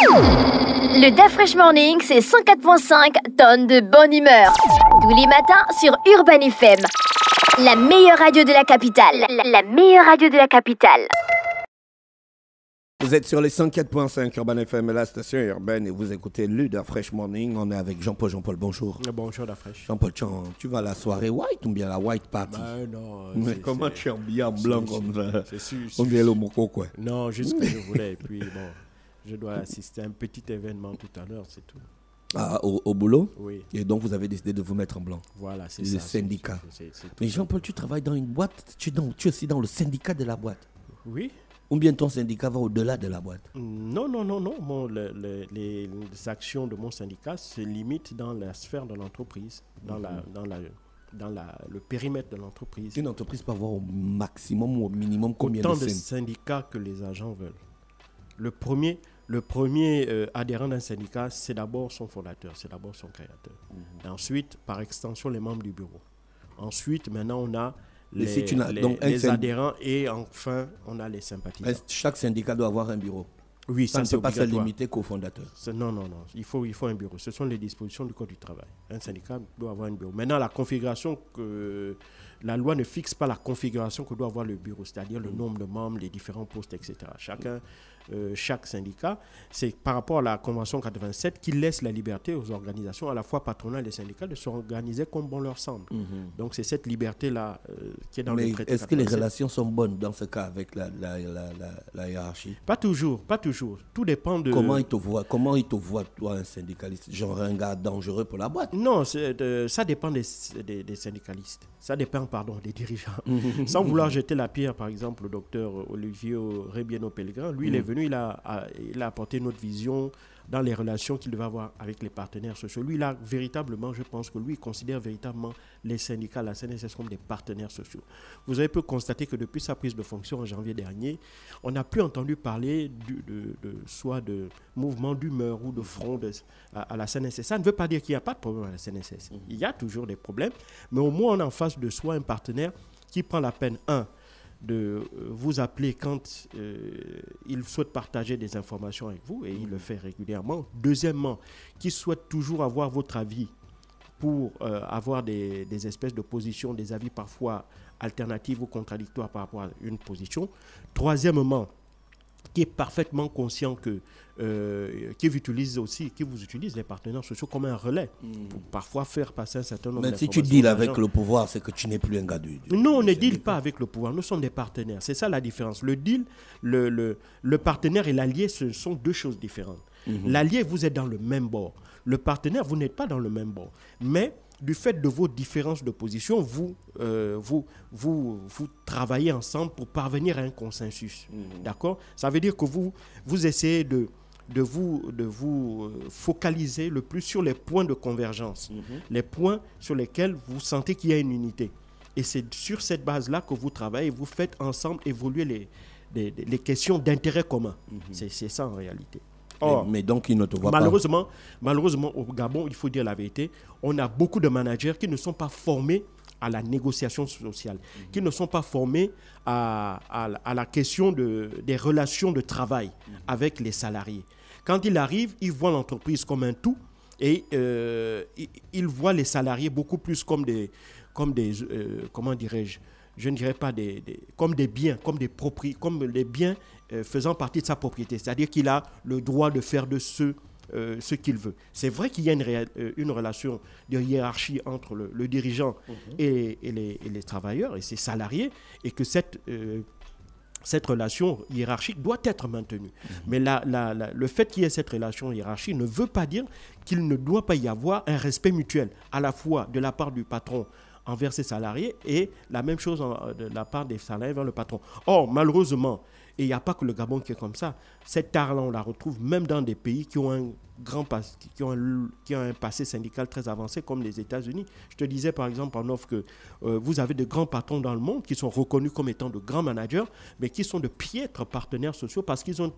Le DAF Fresh Morning, c'est 104.5 tonnes de bonne humeur. Tous les matins sur Urban FM. La meilleure radio de la capitale. La meilleure radio de la capitale. Vous êtes sur les 104.5 Urban FM, la station urbaine, et vous écoutez le DAF Fresh Morning. On est avec Jean-Paul. Jean-Paul, bonjour. Bonjour, DAF Fresh. Jean-Paul, tu vas à la soirée white ou bien la white party? Non. Mais comment tu es habillé en blanc comme ça? C'est sûr. On vient le moco, quoi. Non, juste ce que je voulais. Et puis, bon, je dois assister à un petit événement tout à l'heure, c'est tout. Ah, au boulot? Oui. Et donc, vous avez décidé de vous mettre en blanc? Voilà, c'est le ça. syndicat. C'est Mais Jean-Paul, tu travailles dans une boîte, tu es aussi dans le syndicat de la boîte. Oui. Ou bien ton syndicat va au-delà de la boîte? Non. Les actions de mon syndicat se limitent dans la sphère de l'entreprise, dans le périmètre de l'entreprise. Une entreprise peut avoir au maximum ou au minimum combien autant de syndicats que les agents veulent. Le premier adhérent d'un syndicat, c'est d'abord son fondateur, c'est d'abord son créateur. Et ensuite, par extension, les membres du bureau. Ensuite, maintenant, on a les adhérents et enfin, on a les sympathisants. Chaque syndicat doit avoir un bureau. Oui, ça ne peut pas se limiter qu'au fondateur. Non. Il faut un bureau. Ce sont les dispositions du Code du travail. Un syndicat doit avoir un bureau. Maintenant, la configuration la loi ne fixe pas la configuration que doit avoir le bureau, c'est-à-dire le nombre de membres, les différents postes, etc. Chaque syndicat, c'est par rapport à la Convention 87 qui laisse la liberté aux organisations, à la fois patronales et syndicales, de s'organiser comme bon leur semble. Donc, c'est cette liberté-là qui est dans le traité. Est-ce que les relations sont bonnes dans ce cas avec la hiérarchie? Pas toujours. Tout dépend de... Comment ils te voient, toi, un syndicaliste? Genre un gars dangereux pour la boîte? Non, ça dépend des syndicalistes. Ça dépend, des dirigeants. Sans vouloir jeter la pierre, par exemple, au docteur Olivier Rebieno-Pellegrin, lui, il est venu, il a apporté notre vision dans les relations qu'il devait avoir avec les partenaires sociaux. Lui, là, véritablement, je pense que lui, il considère véritablement les syndicats, la CNSS, comme des partenaires sociaux. Vous avez pu constater que depuis sa prise de fonction en janvier dernier, on n'a plus entendu parler soit de mouvement d'humeur ou de front à la CNSS. Ça ne veut pas dire qu'il n'y a pas de problème à la CNSS. Il y a toujours des problèmes, mais au moins on a en face de soi un partenaire qui prend la peine, de vous appeler quand il souhaite partager des informations avec vous, et il le fait régulièrement. Deuxièmement, qui souhaite toujours avoir votre avis pour avoir des espèces de positions, des avis parfois alternatifs ou contradictoires par rapport à une position. Troisièmement, qui est parfaitement conscient qui vous utilise les partenaires sociaux comme un relais pour parfois faire passer un certain nombre d'informations. Mais si tu deals avec le pouvoir, c'est que tu n'es plus un gars du Non, on ne deal pas avec le pouvoir, nous sommes des partenaires. C'est ça la différence. Le deal, le partenaire et l'allié, ce sont deux choses différentes. L'allié, vous êtes dans le même bord. Le partenaire, vous n'êtes pas dans le même bord. Mais du fait de vos différences de position, vous travaillez ensemble pour parvenir à un consensus. D'accord? Ça veut dire que vous essayez de vous focaliser le plus sur les points de convergence, les points sur lesquels vous sentez qu'il y a une unité. Et c'est sur cette base-là que vous travaillez et vous faites ensemble évoluer les questions d'intérêt commun. C'est ça en réalité. Or, mais donc, il ne te voit malheureusement, au Gabon, il faut dire la vérité, on a beaucoup de managers qui ne sont pas formés à la négociation sociale, qui ne sont pas formés à la question des relations de travail avec les salariés. Quand ils arrivent, ils voient l'entreprise comme un tout et ils voient les salariés beaucoup plus comme des comment dirais-je, je ne dirais pas comme des biens, comme des biens faisant partie de sa propriété. C'est-à-dire qu'il a le droit de faire de ce qu'il veut. C'est vrai qu'il y a une relation de hiérarchie entre le dirigeant et les travailleurs et ses salariés, et que cette relation hiérarchique doit être maintenue. Mais le fait qu'il y ait cette relation hiérarchique ne veut pas dire qu'il ne doit pas y avoir un respect mutuel, à la fois de la part du patron envers ses salariés et la même chose de la part des salariés vers le patron. Or, malheureusement, et il n'y a pas que le Gabon qui est comme ça, cette tare-là, on la retrouve même dans des pays qui ont qui ont un passé syndical très avancé comme les États-Unis. Je te disais par exemple en off que vous avez de grands patrons dans le monde qui sont reconnus comme étant de grands managers, mais qui sont de piètres partenaires sociaux parce qu'ils ont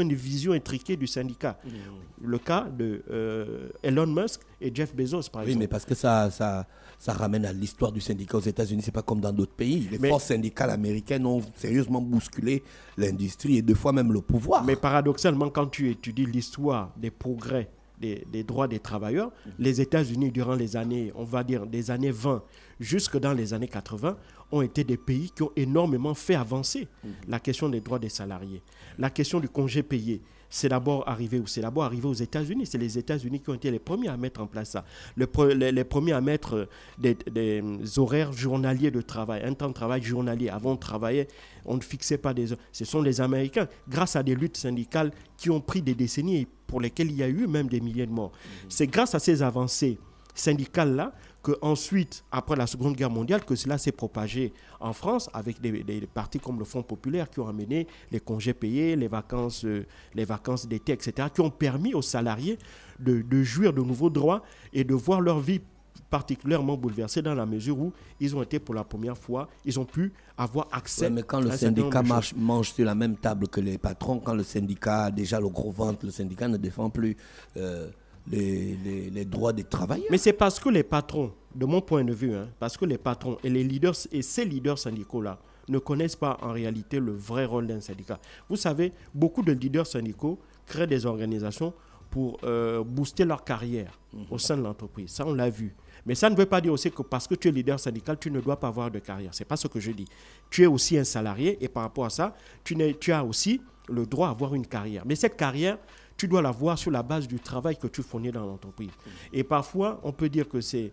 une vision intriquée du syndicat. Le cas de Elon Musk et Jeff Bezos, par exemple. Oui, mais parce que ça ramène à l'histoire du syndicat aux États-Unis. C'est pas comme dans d'autres pays. Les forces syndicales américaines ont sérieusement bousculé l'industrie et deux fois même le pouvoir. Mais paradoxalement, quand tu étudies l'histoire des progrès des droits des travailleurs, les États-Unis, durant les années, on va dire des années 20 jusque dans les années 80, ont été des pays qui ont énormément fait avancer la question des droits des salariés. La question du congé payé, c'est d'abord arrivé aux États-Unis. C'est les États-Unis qui ont été les premiers à mettre en place ça. Les premiers à mettre des horaires journaliers de travail, un temps de travail journalier. Avant, on travaillait, on ne fixait pas des heures. Ce sont les Américains, grâce à des luttes syndicales qui ont pris des décennies et pour lesquelles il y a eu même des milliers de morts. C'est grâce à ces avancées syndicales-là qu'ensuite, après la Seconde Guerre mondiale, que cela s'est propagé en France avec des partis comme le Front populaire qui ont amené les congés payés, les vacances d'été, etc., qui ont permis aux salariés de jouir de nouveaux droits et de voir leur vie particulièrement bouleversée dans la mesure où ils ont été pour la première fois, ils ont pu avoir accès. Mais quand le syndicat mange sur la même table que les patrons, quand le syndicat a déjà le gros ventre, le syndicat ne défend plus les droits des travailleurs. Mais c'est parce que les patrons, de mon point de vue, parce que les patrons et les leaders et ces leaders syndicaux-là ne connaissent pas en réalité le vrai rôle d'un syndicat. Vous savez, beaucoup de leaders syndicaux créent des organisations pour booster leur carrière au sein de l'entreprise. Ça, on l'a vu. Mais ça ne veut pas dire aussi que parce que tu es leader syndical, tu ne dois pas avoir de carrière. Ce n'est pas ce que je dis. Tu es aussi un salarié et par rapport à ça, tu as aussi le droit d'avoir une carrière. Mais cette carrière, tu dois l'avoir sur la base du travail que tu fournis dans l'entreprise. Et parfois, on peut dire que c'est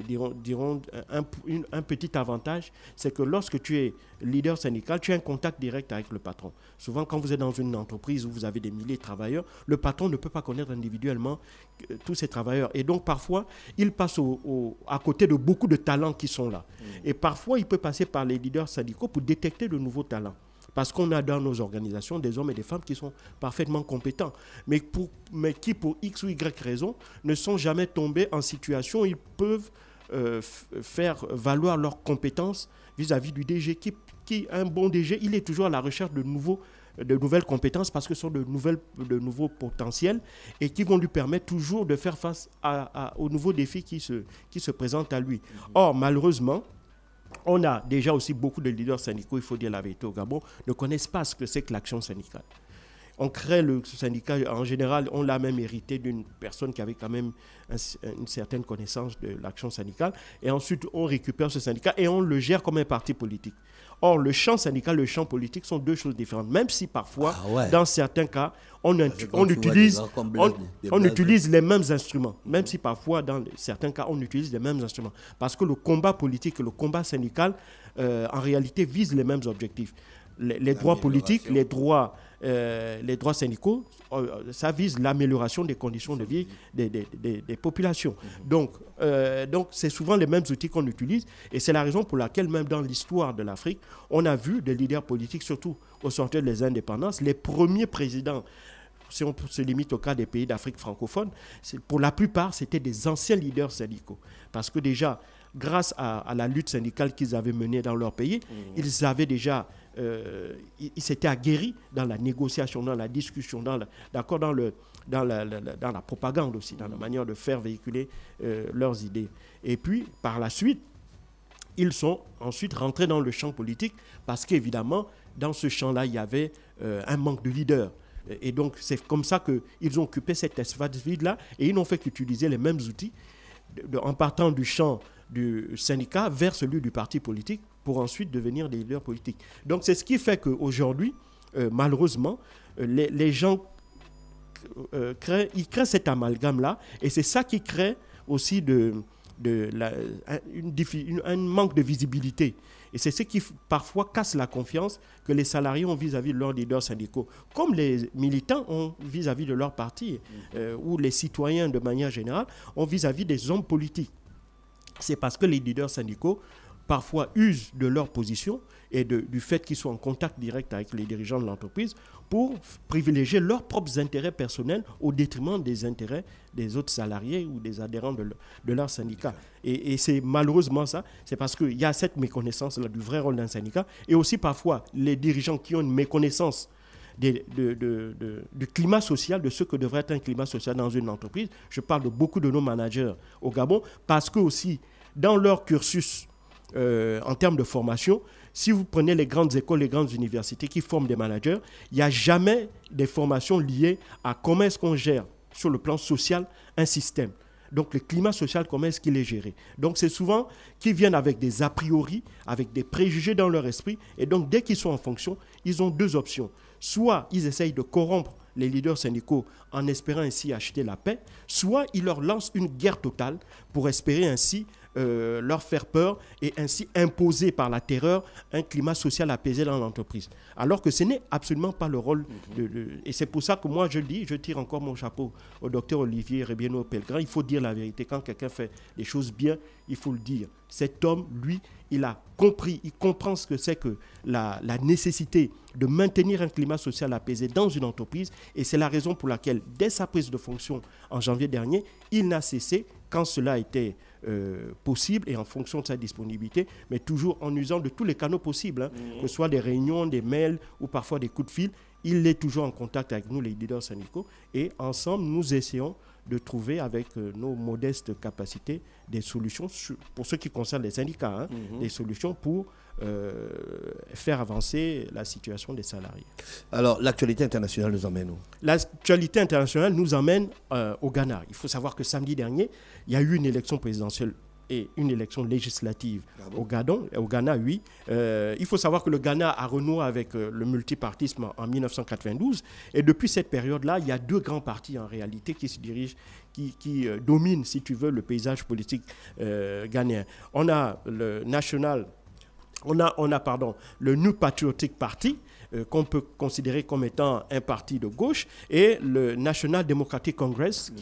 dirons, un petit avantage, c'est que lorsque tu es leader syndical, tu as un contact direct avec le patron. Souvent, quand vous êtes dans une entreprise où vous avez des milliers de travailleurs, le patron ne peut pas connaître individuellement tous ces travailleurs. Et donc, parfois, il passe à côté de beaucoup de talents qui sont là. Et parfois, il peut passer par les leaders syndicaux pour détecter de nouveaux talents. Parce qu'on a dans nos organisations des hommes et des femmes qui sont parfaitement compétents, mais qui, pour X ou Y raison, ne sont jamais tombés en situation où ils peuvent faire valoir leurs compétences vis-à-vis du DG. Un bon DG, il est toujours à la recherche de nouvelles compétences parce que ce sont de nouveaux potentiels et qui vont lui permettre toujours de faire face aux nouveaux défis qui se présentent à lui. Or, malheureusement, on a déjà aussi beaucoup de leaders syndicaux, il faut dire la vérité au Gabon, ne connaissent pas ce que c'est que l'action syndicale. On crée le syndicat, en général, on l'a même hérité d'une personne qui avait quand même une certaine connaissance de l'action syndicale. Et ensuite, on récupère ce syndicat et on le gère comme un parti politique. Or, le champ syndical et le champ politique sont deux choses différentes, même si parfois, dans certains cas, on utilise les mêmes instruments. Même si parfois, dans certains cas, on utilise les mêmes instruments. Parce que le combat politique et le combat syndical, en réalité, visent les mêmes objectifs. Les droits politiques, les droits syndicaux, ça vise l'amélioration des conditions de vie des populations. Donc, c'est souvent les mêmes outils qu'on utilise et c'est la raison pour laquelle même dans l'histoire de l'Afrique, on a vu des leaders politiques, surtout au sortir des indépendances, les premiers présidents, si on se limite au cas des pays d'Afrique francophone, pour la plupart, c'était des anciens leaders syndicaux. Parce que déjà, grâce à la lutte syndicale qu'ils avaient menée dans leur pays, ils avaient déjà... ils s'étaient aguerris dans la négociation, dans la discussion, dans la propagande aussi, dans la manière de faire véhiculer leurs idées. Et puis, par la suite, ils sont ensuite rentrés dans le champ politique parce qu'évidemment, dans ce champ-là, il y avait un manque de leaders. Et donc, c'est comme ça qu'ils ont occupé cet espace vide-là et ils n'ont fait qu'utiliser les mêmes outils en partant du champ du syndicat vers celui du parti politique pour ensuite devenir des leaders politiques. Donc, c'est ce qui fait qu'aujourd'hui, malheureusement, les gens créent cet amalgame-là et c'est ça qui crée aussi un manque de visibilité. Et c'est ce qui parfois casse la confiance que les salariés ont vis-à-vis de leurs leaders syndicaux, comme les militants ont vis-à-vis de leur parti, ou les citoyens de manière générale ont vis-à-vis des hommes politiques. C'est parce que les leaders syndicaux parfois usent de leur position et du fait qu'ils sont en contact direct avec les dirigeants de l'entreprise pour privilégier leurs propres intérêts personnels au détriment des intérêts des autres salariés ou des adhérents de leur syndicat. Et c'est malheureusement ça, c'est parce qu'il y a cette méconnaissance-là du vrai rôle d'un syndicat, et aussi parfois les dirigeants qui ont une méconnaissance du climat social, de ce que devrait être un climat social dans une entreprise. Je parle de beaucoup de nos managers au Gabon, parce que aussi, dans leur cursus, en termes de formation, si vous prenez les grandes écoles, les grandes universités qui forment des managers, il n'y a jamais des formations liées à comment est-ce qu'on gère sur le plan social un système. Donc le climat social, comment est-ce qu'il est géré. Donc c'est souvent qu'ils viennent avec des a priori, avec des préjugés dans leur esprit, et donc dès qu'ils sont en fonction, ils ont deux options. Soit ils essayent de corrompre les leaders syndicaux en espérant ainsi acheter la paix, soit ils leur lancent une guerre totale pour espérer ainsi leur faire peur et ainsi imposer par la terreur un climat social apaisé dans l'entreprise. Alors que ce n'est absolument pas le rôle et c'est pour ça que moi je dis, je tire encore mon chapeau au docteur Olivier Rebieno-Pellegrin. Il faut dire la vérité. Quand quelqu'un fait des choses bien, il faut le dire. Cet homme, lui, il a compris, il comprend ce que c'est que la nécessité de maintenir un climat social apaisé dans une entreprise, et c'est la raison pour laquelle, dès sa prise de fonction en janvier dernier, il n'a cessé, quand cela était possible et en fonction de sa disponibilité, mais toujours en usant de tous les canaux possibles, que ce soit des réunions, des mails ou parfois des coups de fil. Il est toujours en contact avec nous, les leaders syndicaux, et ensemble, nous essayons de trouver avec nos modestes capacités des solutions, pour ce qui concerne les syndicats, des solutions pour faire avancer la situation des salariés. Alors, l'actualité internationale nous emmène où? L'actualité internationale nous emmène au Ghana. Il faut savoir que samedi dernier, il y a eu une élection présidentielle et une élection législative au Ghana, oui. Il faut savoir que le Ghana a renoué avec le multipartisme en 1992. Et depuis cette période-là, il y a deux grands partis en réalité qui se dirigent, qui dominent, si tu veux, le paysage politique ghanéen. On a le le New Patriotic Party, qu'on peut considérer comme étant un parti de gauche, et le National Democratic Congress,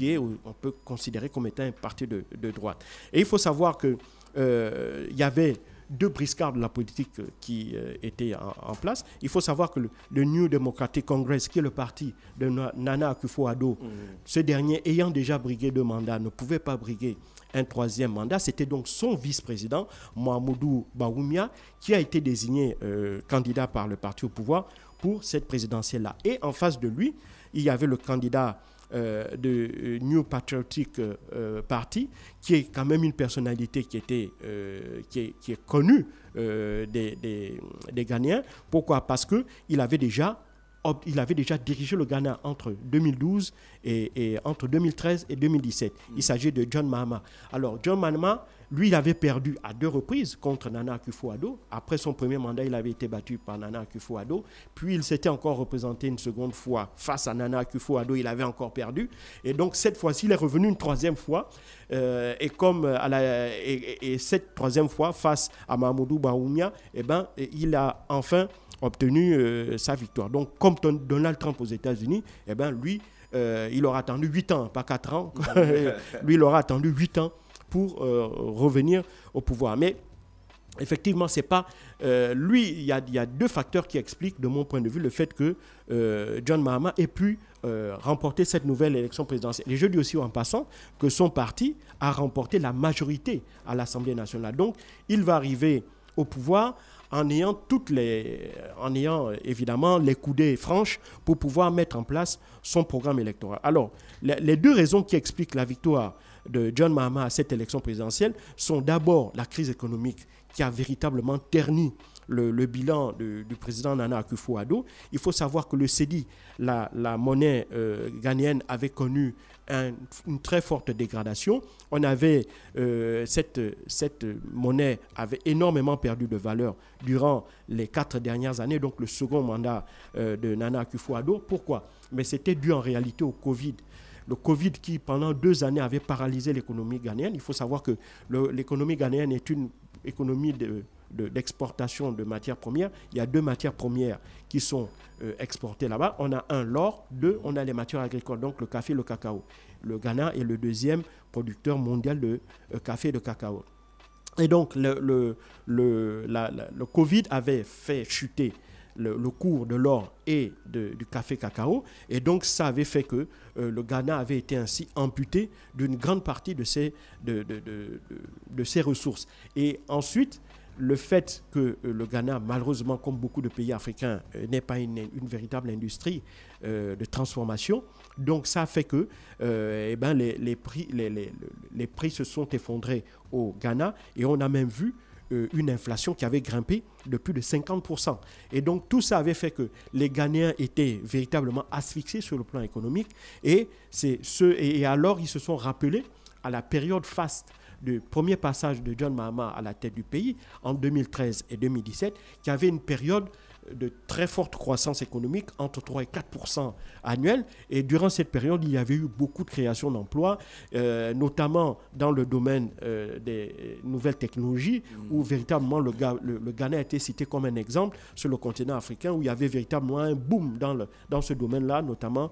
on peut considérer comme étant un parti de droite. Et il faut savoir qu'il y avait deux briscards de la politique qui étaient en place. Il faut savoir que le New Democratic Congress, qui est le parti de Nana Akufo-Addo, ce dernier ayant déjà brigué 2 mandats, ne pouvait pas briguer un 3e mandat. C'était donc son vice-président, Mahamoudou Bawumia, qui a été désigné candidat par le parti au pouvoir pour cette présidentielle-là. Et en face de lui, il y avait le candidat de New Patriotic Party, qui est quand même une personnalité qui est connue des Ghanéens. Pourquoi? Parce qu'il avait déjà dirigé le Ghana entre 2012 et entre 2013 et 2017. Il s'agit de John Mahama. Alors, John Mahama, lui, il avait perdu à 2 reprises contre Nana Akufo-Addo. Après son premier mandat, il avait été battu par Nana Akufo-Addo. Puis, il s'était encore représenté une seconde fois face à Nana Akufo-Addo. Il avait encore perdu. Et donc, cette fois-ci, il est revenu une 3e fois. Et cette 3e fois, face à Mahamoudou Bawumia, il a enfin obtenu sa victoire. Donc, comme Donald Trump aux États-Unis, lui, il aura attendu 8 ans, pas 4 ans. Lui, il aura attendu 8 ans pour revenir au pouvoir. Mais effectivement, c'est pas... lui, il y a 2 facteurs qui expliquent, de mon point de vue, le fait que John Mahama ait pu remporter cette nouvelle élection présidentielle. Et je dis aussi en passant que son parti a remporté la majorité à l'Assemblée nationale. Donc, il va arriver au pouvoir en ayant évidemment les coudées franches pour pouvoir mettre en place son programme électoral. Alors, les 2 raisons qui expliquent la victoire de John Mahama à cette élection présidentielle sont d'abord la crise économique qui a véritablement terni le bilan du président Nana Akufo-Addo. Il faut savoir que le cedi, la monnaie ghanéenne, avait connu une très forte dégradation. On avait cette monnaie avait énormément perdu de valeur durant les 4 dernières années, donc le second mandat de Nana Akufo-Addo. Pourquoi? Mais c'était dû en réalité au Covid. Le Covid qui, pendant 2 années, avait paralysé l'économie ghanéenne. Il faut savoir que l'économie ghanéenne est une économie d'exportation de matières premières. Il y a 2 matières premières qui sont exportées là-bas. On a l'or, 2, on a les matières agricoles, donc le café et le cacao. Le Ghana est le 2e producteur mondial de café et de cacao. Et donc, le Covid avait fait chuter le cours de l'or et du café cacao. Et donc, ça avait fait que le Ghana avait été ainsi amputé d'une grande partie de ses ressources. Et ensuite, le fait que le Ghana, malheureusement, comme beaucoup de pays africains, n'ait pas une véritable industrie de transformation, donc ça a fait que les prix se sont effondrés au Ghana et on a même vu une inflation qui avait grimpé de plus de 50%. Et donc tout ça avait fait que les Ghanéens étaient véritablement asphyxiés sur le plan économique et alors ils se sont rappelés à la période faste du premier passage de John Mahama à la tête du pays en 2013 et 2017, qui avait une période de très forte croissance économique, entre 3 et 4% annuels. Et durant cette période, il y avait eu beaucoup de création d'emplois, notamment dans le domaine des nouvelles technologies, où véritablement le Ghana a été cité comme un exemple sur le continent africain, où il y avait véritablement un boom dans ce domaine-là, notamment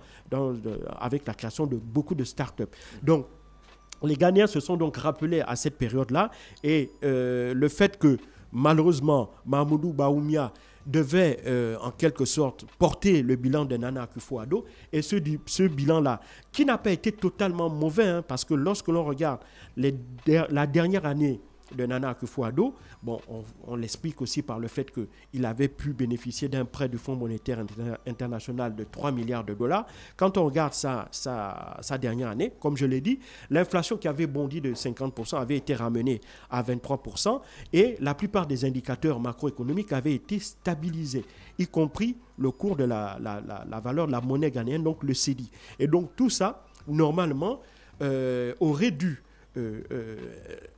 avec la création de beaucoup de start-up. Donc, les Ghanéens se sont donc rappelés à cette période-là et le fait que, malheureusement, Mahamadou Bawumia devait en quelque sorte porter le bilan de Nana Akufo-Addo et ce bilan-là, qui n'a pas été totalement mauvais, parce que lorsque l'on regarde la dernière année de Nana Akufo-Addo, bon, on l'explique aussi par le fait qu'il avait pu bénéficier d'un prêt du Fonds monétaire international de 3 milliards de dollars. Quand on regarde sa dernière année, comme je l'ai dit, l'inflation qui avait bondi de 50% avait été ramenée à 23% et la plupart des indicateurs macroéconomiques avaient été stabilisés, y compris le cours de la valeur de la monnaie ghanéenne, donc le CEDI. Et donc tout ça, normalement, aurait dû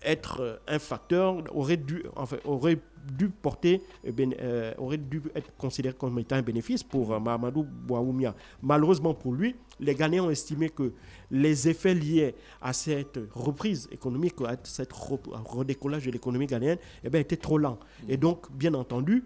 être un facteur, aurait dû être considéré comme étant un bénéfice pour Mahamadou Bawumia. Malheureusement pour lui, les Ghanéens ont estimé que les effets liés à cette reprise économique, à cette redécollage de l'économie ghanéenne, étaient trop lents. Et donc, bien entendu,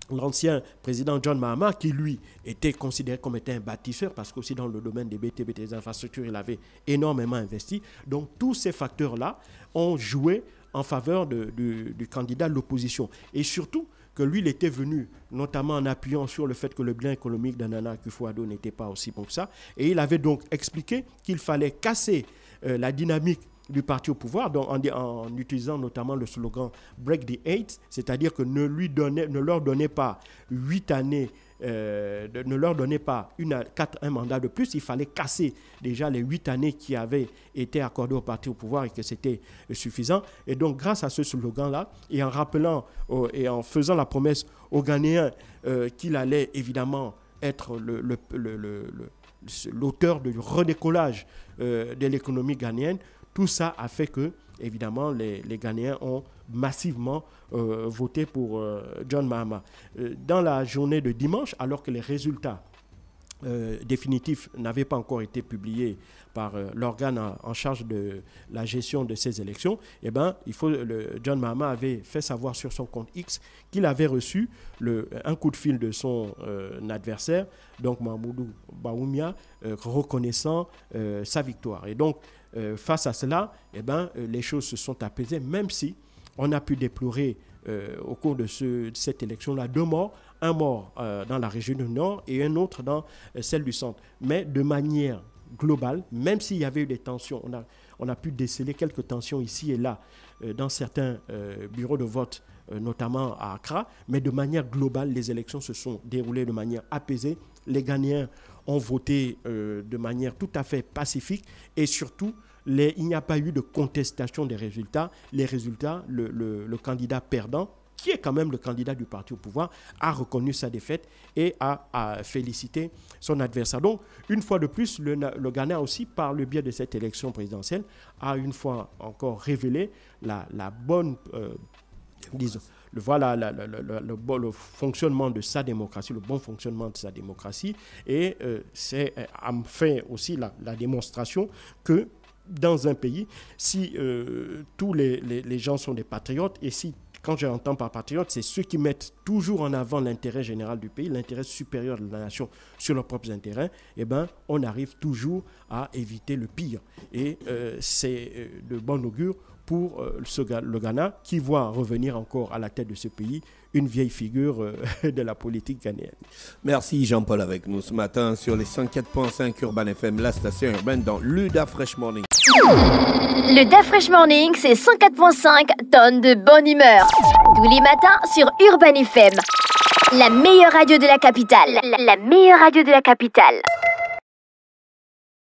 l'ancien président John Mahama, qui lui était considéré comme étant un bâtisseur, parce qu'aussi dans le domaine des BTP, des infrastructures, il avait énormément investi. Donc tous ces facteurs-là ont joué en faveur du candidat de l'opposition. Et surtout que lui, il était venu, notamment en appuyant sur le fait que le bilan économique de Nana Akufo-Addo n'était pas aussi bon que ça. Et il avait donc expliqué qu'il fallait casser la dynamique du parti au pouvoir, donc en utilisant notamment le slogan « Break the Eight », c'est-à-dire que ne leur donnez pas 8 années, ne leur donnez pas un mandat de plus, il fallait casser déjà les 8 années qui avaient été accordées au parti au pouvoir et que c'était suffisant. Et donc, grâce à ce slogan-là, et en rappelant et en faisant la promesse aux Ghanéens qu'il allait évidemment être l'auteur du redécollage de l'économie ghanéenne, tout ça a fait que, évidemment, les Ghanéens ont massivement voté pour John Mahama. Dans la journée de dimanche, alors que les résultats définitifs n'avaient pas encore été publiés par l'organe en charge de la gestion de ces élections, John Mahama avait fait savoir sur son compte X qu'il avait reçu un coup de fil de son adversaire, donc Mahamadou Bawumia, reconnaissant sa victoire. Et donc, face à cela, les choses se sont apaisées, même si on a pu déplorer au cours de cette élection-là 2 morts, un mort dans la région du Nord et un autre dans celle du Centre. Mais de manière globale, même s'il y avait eu des tensions, on a pu déceler quelques tensions ici et là dans certains bureaux de vote, notamment à Accra, mais de manière globale, les élections se sont déroulées de manière apaisée. Les Ghanéens ont voté de manière tout à fait pacifique et surtout, il n'y a pas eu de contestation des résultats. Les résultats, le candidat perdant, qui est quand même le candidat du parti au pouvoir, a reconnu sa défaite et a félicité son adversaire. Donc, une fois de plus, le Ghana aussi, par le biais de cette élection présidentielle, a une fois encore révélé la bonne, disons, le fonctionnement de sa démocratie, le bon fonctionnement de sa démocratie. Et c'est enfin aussi la démonstration que dans un pays, si tous les gens sont des patriotes, et si, quand j'entends par patriote, c'est ceux qui mettent toujours en avant l'intérêt général du pays, l'intérêt supérieur de la nation sur leurs propres intérêts, on arrive toujours à éviter le pire. Et c'est de bon augure pour le Ghana, qui voit revenir encore à la tête de ce pays une vieille figure de la politique ghanéenne. Merci Jean-Paul avec nous ce matin sur les 104.5 Urban FM, la station urbaine dans l'UDA Fresh Morning. Le Da Fresh Morning, c'est 104.5 tonnes de bonne humeur. Tous les matins sur Urban FM. La meilleure radio de la capitale. La meilleure radio de la capitale.